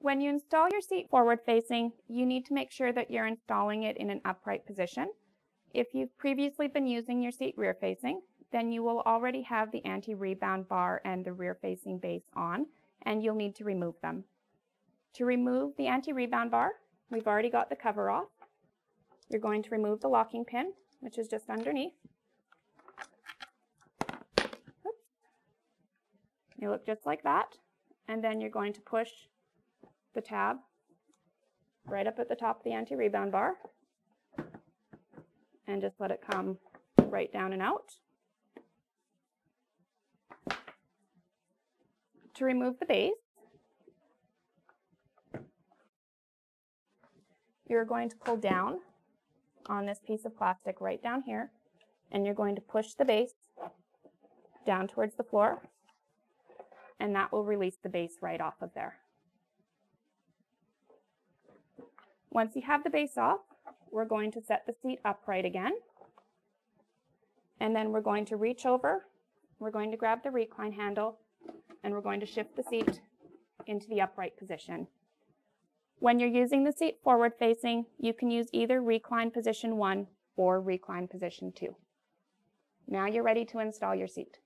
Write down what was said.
When you install your seat forward facing, you need to make sure that you're installing it in an upright position. If you've previously been using your seat rear facing, then you will already have the anti-rebound bar and the rear facing base on, and you'll need to remove them. To remove the anti-rebound bar, we've already got the cover off. You're going to remove the locking pin, which is just underneath. Oops. You look just like that, and then you're going to push the tab right up at the top of the anti-rebound bar and just let it come right down and out. To remove the base, you're going to pull down on this piece of plastic right down here, and you're going to push the base down towards the floor, and that will release the base right off of there. Once you have the base off, we're going to set the seat upright again, and then we're going to reach over, we're going to grab the recline handle, and we're going to shift the seat into the upright position. When you're using the seat forward facing, you can use either recline position 1 or recline position 2. Now you're ready to install your seat.